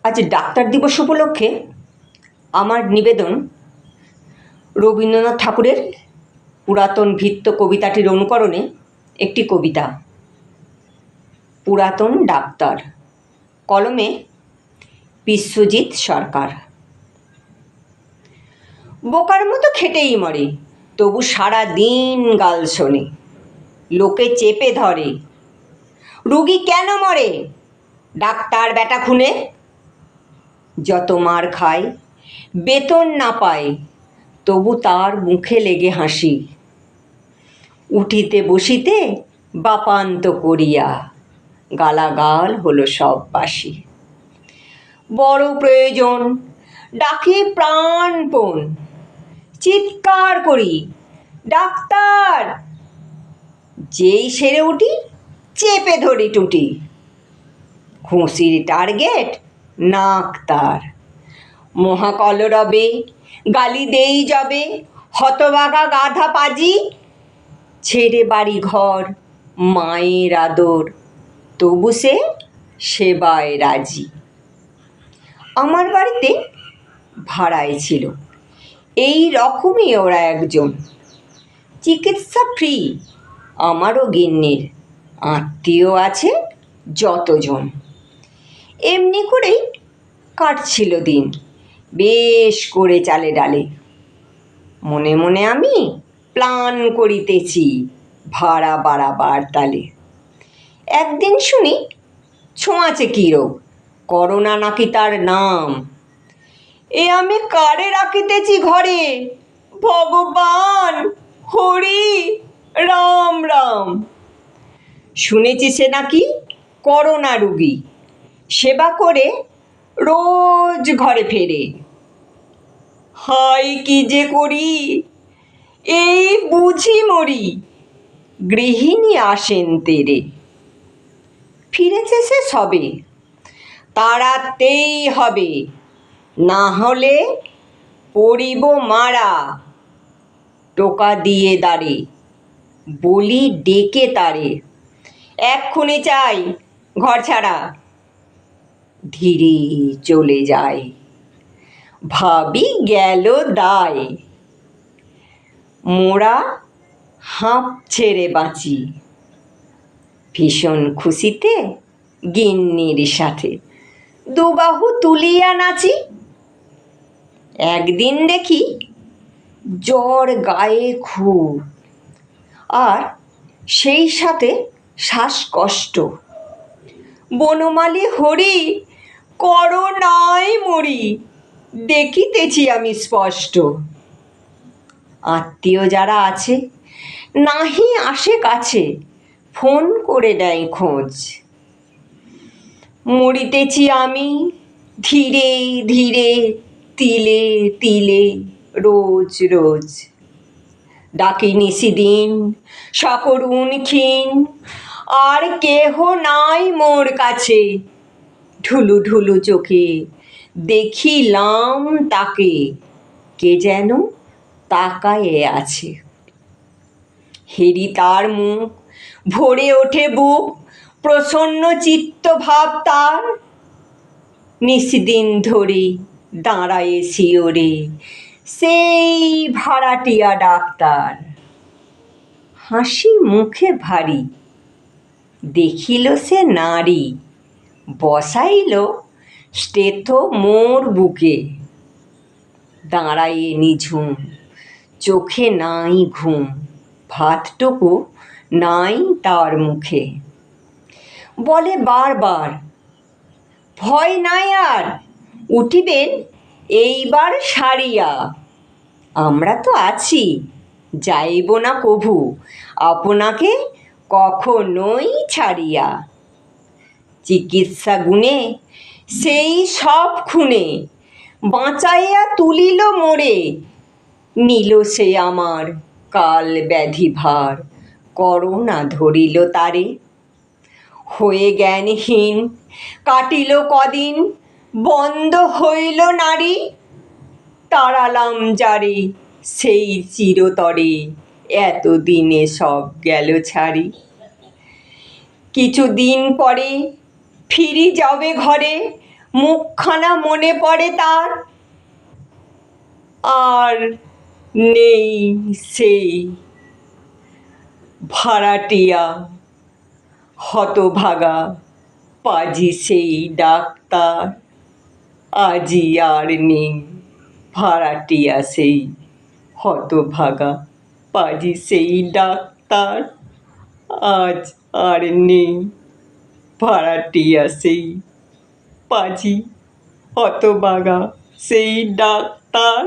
আজ ডাক্তার দিবস উপলক্ষে আমার নিবেদন রবীন্দ্রনাথ ঠাকুরের পুরাতন ভৃত্য কবিতাটির অনুকরণে একটি কবিতা। পুরাতন ডাক্তার, কলমে বিশ্বজিৎ সরকার। বোকার মতো খেটেই মরে, তবু সারা দিন গাল শোনে। লোকে চেপে ধরে, রুগী কেন মরে, ডাক্তার বেটা খুনে। যত মার খায়, বেতন না পায়, তবু তার মুখে লেগে হাসি। উঠিতে বসিতে বাপান্ত করিয়া, গালাগাল হলো সব বাসি। বড় প্রয়োজন, ডাকি প্রাণপণ, চিৎকার করি ডাক্তার। যেই সেরে উঠি, চেপে ধরি টুটি। ঘুষির টার্গেট নাক তার। মহাকলরবে গালি দেই যবে, হতবাগা গাধা পাজি। ছেড়ে বাড়ি ঘর, মায়ের আদর, তবু সে সেবায় রাজি। আমার বাড়িতে ভাড়ায় ছিল, এই রকমই ওরা একজন। চিকিৎসা ফ্রি, আমারও গিন্নির, আত্মীয় আছে যতজন। এমনি করেই কাটছিল দিন, বেশ করে চালে ডালে। মনে মনে আমি প্ল্যান করিতেছি, ভাড়া বাড়াবার তালে। একদিন শুনি ছোঁয়াচে কী রোগ, করোনা নাকি তার নাম। এ আমি কারে রাখিতেছি ঘরে, ভগবান হরি রাম রাম। শুনেছি সে নাকি করোনা রুগী, সেবা করে রোজ ঘরে ফেরে। হায় কি যে করি, এই বুঝি মরি, গৃহিণী আসেন তেরে। ফিরেছে সে সবে, তাড়াতেই হবে, না হলে পড়িব মারা। টোকা দিয়ে দাঁড়ে, বলি ডেকে তারে, এক্ষুনি চাই ঘর ছাড়া। ধীরে চলে যায়, ভাবি গেল দায়। মোরা হাঁপ ছেড়ে বাঁচি, ভীষণ খুশিতে গিন্নির সাথে দুবাহু তুলিয়া নাচি। একদিন দেখি জ্বর গায়ে খুব, আর সেই সাথে শ্বাসকষ্ট। বনমালী হরি করোনায় মরি, দেখিতেছি আমি স্পষ্ট। আত্মীয় যারা আছে, নাহি আসে কাছে, ফোন করে দেয় খোঁজ। মরিতেছি আমি ধীরে ধীরে, তিলে তিলে, রোজ রোজ। ডাকি নিশিদিন সকরুণ ক্ষীণ, আর কেহ নাই মোর কাছে। ঢুলু ঢুলু চোখে দেখিলাম তাকে, কে যেন তাকায়ে আছে। হেরি তার মুখ, ভরে ওঠে বুক, প্রসন্ন চিত্ত ভাব তার। নিশিদিন ধরে দাঁড়ায়ে শিয়রে, সেই ভাড়াটিয়া ডাক্তার। হাসি মুখে ভারী, দেখিল সে নারী, বসাইল স্টেথো মোর বুকে। দাঁড়ায়ে নিঝুম, চোখে নাই ঘুম, ভাতটুকু নাই তার মুখে। বলে বারবার, ভয় নাই আর, উঠিবেন এইবার সারিয়া। আমরা তো আছি, যাইব না কভু আপনাকে কখনোই ছাড়িয়া। চিকিৎসা গুণে সেই সব খুনে, বাঁচাইয়া তুলিল মোরে। নিল সে আমার কাল ব্যাধি ভার, করোনা ধরিল তারে। হয়ে জ্ঞানহীন কাটিল কদিন, বন্ধ হইল নাড়ি। তাড়ালাম যারে সেই চিরতরে, এতদিনে সব গেল ছাড়ি। কিছুদিন পরে ফিরি যাবে ঘরে, মুখখানা মনে পড়ে তার, আর নেই সেই ভাড়াটিয়া হতভাগা পাজি সেই ডাক্তার। আজি আর নেই ভাড়াটিয়া সেই হতভাগা পাজি সেই ডাক্তার। আজ আর নেই ভাড়াটিয়া সেই পাজি হতভাগা সেই ডাক্তার।